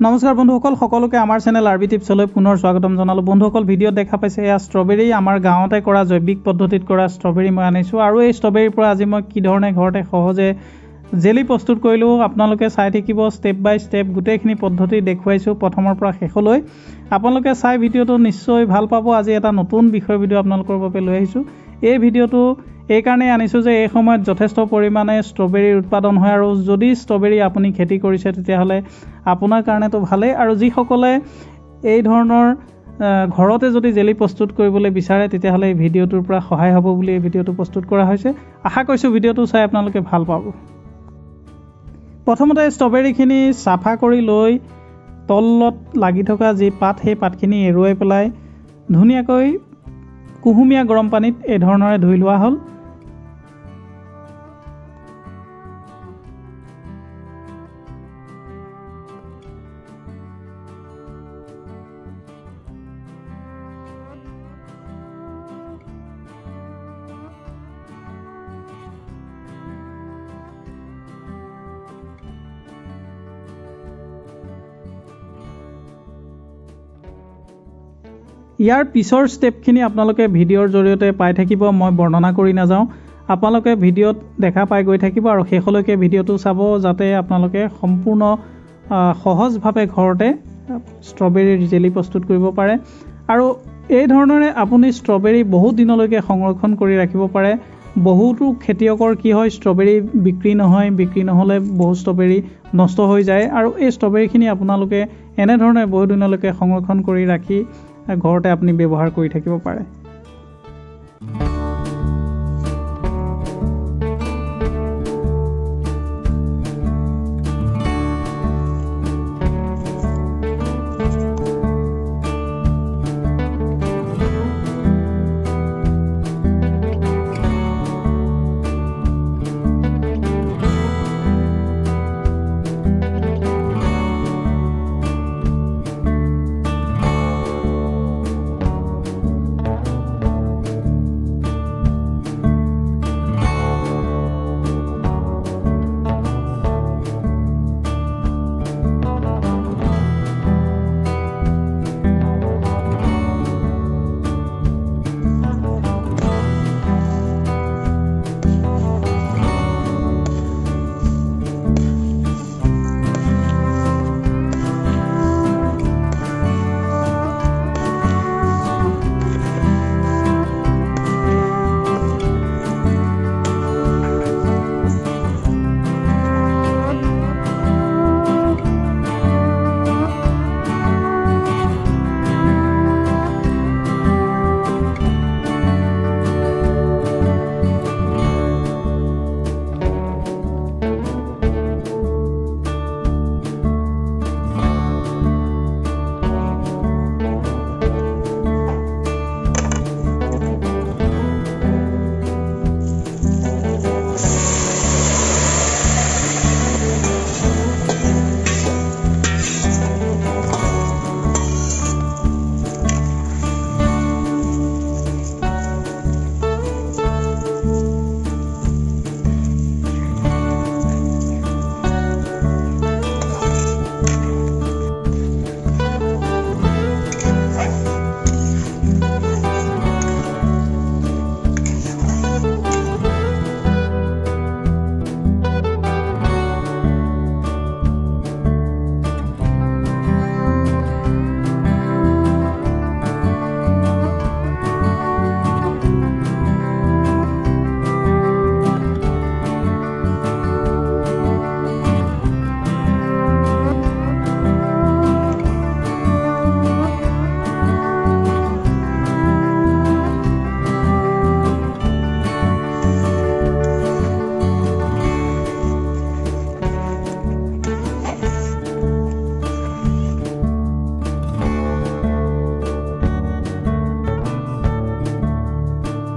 নমস্কাৰ বন্ধুসকল, সকলোকে আমাৰ চেনেল আৰবি টিপছলৈ পুনৰ স্বাগতম জনালোঁ। বন্ধুসকল, ভিডিঅ'ত দেখা পাইছে এয়া ষ্ট্ৰবেৰী আমাৰ গাঁৱতে কৰা জৈৱিক পদ্ধতিত কৰা ষ্ট্ৰবেৰী মই আনিছোঁ। আৰু এই ষ্ট্ৰবেৰীৰ পৰা আজি মই কি ধৰণে ঘৰতে সহজে জেলি প্ৰস্তুত কৰিলোঁ আপোনালোকে চাই থাকিব। ষ্টেপ বাই ষ্টেপ গোটেইখিনি পদ্ধতি দেখুৱাইছোঁ প্ৰথমৰ পৰা শেষলৈ। আপোনালোকে চাই ভিডিঅ'টো নিশ্চয় ভাল পাব। আজি এটা নতুন বিষয় ভিডিঅ' আপোনালোকৰ বাবে লৈ আহিছোঁ। এই ভিডিঅ'টো এইকাৰণেই আনিছোঁ যে এই সময়ত যথেষ্ট পৰিমাণে ষ্ট্ৰবেৰীৰ উৎপাদন হয়, আৰু যদি ষ্ট্ৰবেৰী আপুনি খেতি কৰিছে তেতিয়াহ'লে আপোনাৰ কাৰণেতো ভালেই। আৰু যিসকলে এই ধৰণৰ ঘৰতে যদি জেলি প্ৰস্তুত কৰিবলৈ বিচাৰে তেতিয়াহ'লে এই ভিডিঅ'টোৰ পৰা সহায় হ'ব বুলি এই ভিডিঅ'টো প্ৰস্তুত কৰা হৈছে। আশা কৰিছোঁ ভিডিঅ'টো চাই আপোনালোকে ভাল পাব। প্ৰথমতে ষ্ট্ৰবেৰীখিনি চাফা কৰি লৈ তলত লাগি থকা যি পাত সেই পাতখিনি এৰুৱাই পেলাই ধুনীয়াকৈ কুহুমীয়া গৰম পানীত এই ধৰণৰে ধুই লোৱা হ'ল। ইয়াৰ পিছৰ ষ্টেপখিনি আপোনালোকে ভিডিঅ'ৰ জৰিয়তে পাই থাকিব, মই বৰ্ণনা কৰি নাযাওঁ। আপোনালোকে ভিডিঅ'ত দেখা পাই গৈ থাকিব আৰু শেষলৈকে ভিডিঅ'টো চাব যাতে আপোনালোকে সম্পূৰ্ণ সহজভাৱে ঘৰতে ষ্ট্ৰবেৰীৰ জেলি প্ৰস্তুত কৰিব পাৰে। আৰু এই ধৰণৰে আপুনি ষ্ট্ৰবেৰী বহুত দিনলৈকে সংৰক্ষণ কৰি ৰাখিব পাৰে। বহুতো খেতিয়কৰ কি হয়, ষ্ট্ৰবেৰী বিক্ৰী নহয়, বিক্ৰী নহ'লে বহু ষ্ট্ৰবেৰী নষ্ট হৈ যায়। আৰু এই ষ্ট্ৰবেৰীখিনি আপোনালোকে এনেধৰণে বহু দিনলৈকে সংৰক্ষণ কৰি ৰাখি ঘৰতে আপুনি ব্যৱহাৰ কৰি থাকিব পাৰে।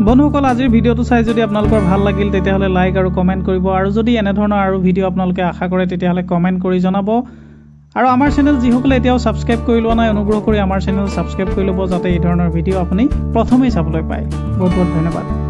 বন্ধুসকল, আজিৰ ভিডিঅ'টো চাই যদি আপোনালোকৰ ভাল লাগিল তেতিয়াহ'লে লাইক আৰু কমেণ্ট কৰিব। আৰু যদি এনেধৰণৰ আৰু ভিডিঅ' আপোনালোকে আশা কৰে তেতিয়াহ'লে কমেণ্ট কৰি জনাব। আৰু আমাৰ চেনেল যিসকলে এতিয়াও ছাবস্ক্ৰাইব কৰি লোৱা নাই, অনুগ্ৰহ কৰি আমাৰ চেনেল ছাবস্ক্ৰাইব কৰি ল'ব যাতে এই ধৰণৰ ভিডিঅ' আপুনি প্ৰথমেই চাবলৈ পায়। বহুত বহুত ধন্যবাদ।